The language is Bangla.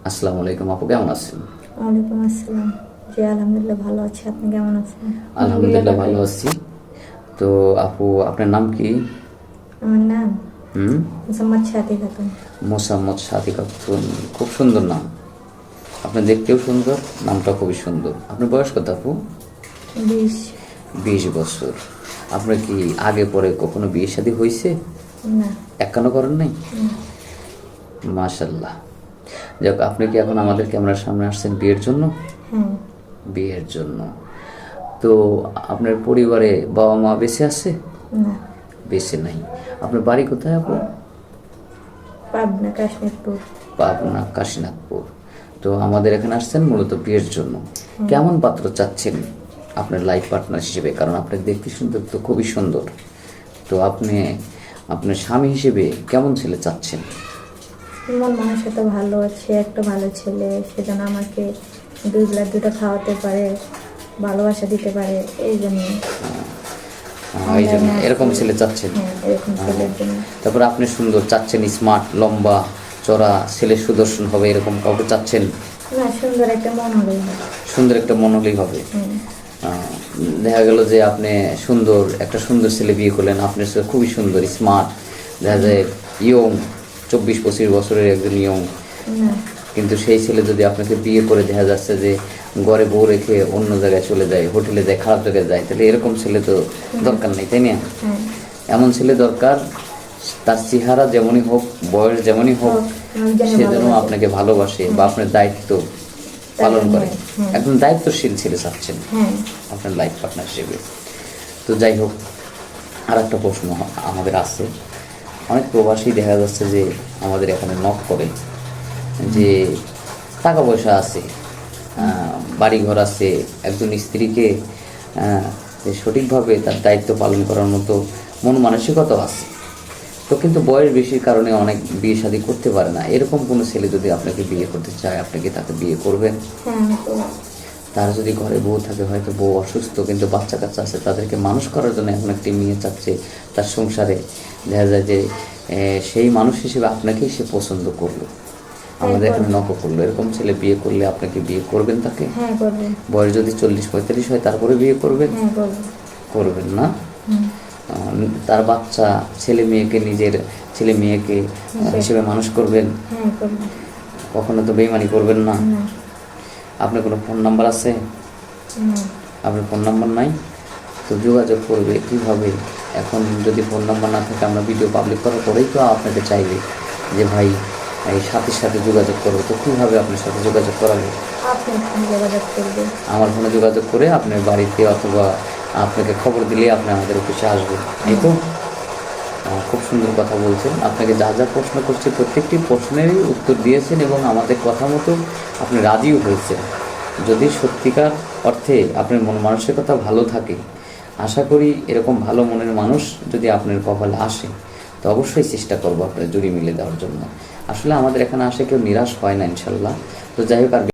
আসসালামু আলাইকুম আপু, কেমন আছেন? ওয়ালাইকুম আসসালাম। জি আলহামদুলিল্লাহ ভালো আছি, আপনি কেমন আছেন? আলহামদুলিল্লাহ ভালো আছি। তো আপু, আপনার নাম কি? আমার নাম হুম। মোসাম্মদ সাথী খাতুন। মোসাম্মদ সাদিকা খাতুন, খুব সুন্দর নাম। আপনি দেখতেও সুন্দর, নামটা খুবই সুন্দর। আপনার বয়স কত আপু? 20। 20 বছর। আপনার কি আগে পরে কখনো বিয়ে শাদী হয়েছে? না। একান্ন করেন নাই? না। মাশাল্লাহ। যাক, আপনি কি এখন আমাদের ক্যামেরার সামনে আসছেন বিয়ের জন্য? হ্যাঁ। বিয়ের জন্য। তো আপনার পরিবারে বাবা মা বেঁচে আছে? না। বেঁচে নাই। আপনার বাড়ি কোথায় আপু? পাবনা কাশ্মীরপুর। পাবনা কাশীনাথপুর। তো আমাদের এখানে আসছেন মূলত বিয়ের জন্য। কেমন পাত্র চাচ্ছেন আপনার লাইফ পার্টনার হিসেবে? কারণ আপনি দেখতে সুন্দর, তো খুবই সুন্দর। তো আপনি আপনার স্বামী হিসেবে কেমন ছেলে চাচ্ছেন? মন মানুষটা ভালো আছে, একটা ভালো ছেলে, সেজন্য আমাকে দুই বেলা দুটো খাওয়াতে পারে, ভালোবাসা দিতে পারে, এই জন্য। এই জন্য এরকম ছেলে চাচ্ছেন? হ্যাঁ, এরকম ছেলের জন্য। তারপরে আপনি সুন্দর চাচ্ছেন, স্মার্ট, লম্বা চড়া, ছেলে সুদর্শন হবে, এরকম কাউকে চাচ্ছেন? না, সুন্দর একটা মন হলেই হয়। সুন্দর একটা মন হলেই হবে। দেখা গেল যে আপনি সুন্দর একটা সুন্দর ছেলে বিয়ে করলেন, আপনার ছেলে খুবই সুন্দর, স্মার্ট, দেখা যায় ইয়ং, 24-25 বছরের একজন ইয়ং, না। কিন্তু সেই ছেলে যদি আপনাকে বিয়ে করে দেখা যাচ্ছে যে ঘরে বউ রেখে অন্য জায়গায় চলে যায়, হোটেলে যায়, খারাপ জায়গায় যায়, তাহলে এরকম ছেলে তো দরকার নেই, তাই না? হ্যাঁ। এমন ছেলে দরকার, তার চেহারা যেমনই হোক, বয়স যেমনই হোক, সে যেন আপনাকে ভালোবাসে বা আপনার দায়িত্ব পালন করে। একদম দায়িত্বশীল ছেলে চাচ্ছেন আপনার লাইফ পার্টনার হিসেবে। তো যাই হোক, আর একটা প্রশ্ন আমাদের আছে। অনেক প্রবাসী দেখা যাচ্ছে যে আমাদের এখানে নক করে যে টাকা পয়সা আছে, বাড়িঘর আছে, একজন স্ত্রীকে যে সঠিকভাবে তার দায়িত্ব পালন করার মতো মন মানসিকতা আছে, তো কিন্তু বয়স বেশির কারণে অনেক বিয়ে শাদী করতে পারে না। এরকম কোনো ছেলে যদি আপনাকে বিয়ে করতে চায়, আপনি কি তাকে বিয়ে করবেন? তার যদি ঘরে বউ থাকে, হয়তো বউ অসুস্থ কিন্তু বাচ্চা কাচ্চা আছে, তাদেরকে মানুষ করার জন্য এখন একটি মেয়ে চাচ্ছে তার সংসারে, দেখা যায় যে সেই মানুষ হিসেবে আপনাকেই সে পছন্দ করলো, আমাদের এখানে নকল করলো, এরকম ছেলে বিয়ে করলে আপনাকে বিয়ে করবেন তাকে? বয়স যদি 40-45 হয় তারপরে বিয়ে করবেন? করবেন না? তার বাচ্চা ছেলে মেয়েকে, নিজের ছেলে মেয়েকে হিসেবে মানুষ করবেন? কখনো তো বেইমানি করবেন না? আপনার কোনো ফোন নাম্বার আছে? আপনার ফোন নাম্বার নাই? তো যোগাযোগ করবে কীভাবে? এখন যদি ফোন নাম্বার না থাকে, আমরা ভিডিও পাবলিক করার পরেই তো আপনাকে চাইবে যে ভাই এই সাথীর সাথে যোগাযোগ করবো, তো কীভাবে আপনার সাথে যোগাযোগ করাবে? আমার ফোনে যোগাযোগ করে আপনার বাড়িতে অথবা আপনাকে খবর দিলে আপনি আমাদের অফিসে আসবেন, এই তো? খুব সুন্দর কথা বলছেন। আপনাকে যা যা প্রশ্ন করছি প্রত্যেকটি প্রশ্নেরই উত্তর দিয়েছেন এবং আমাদের কথা মতো আপনি রাজিও হয়েছেন। যদি সত্যিকার অর্থে আপনার মন মানসিকতা ভালো থাকে, আশা করি এরকম ভালো মনের মানুষ যদি আপনার কপালে আসে, তো অবশ্যই চেষ্টা করবো আপনার জুড়ি মিলে দেওয়ার জন্য। আসলে আমাদের এখানে আসে কেউ নিরাশ হয় না ইনশাল্লাহ। তো যাই হোক, আর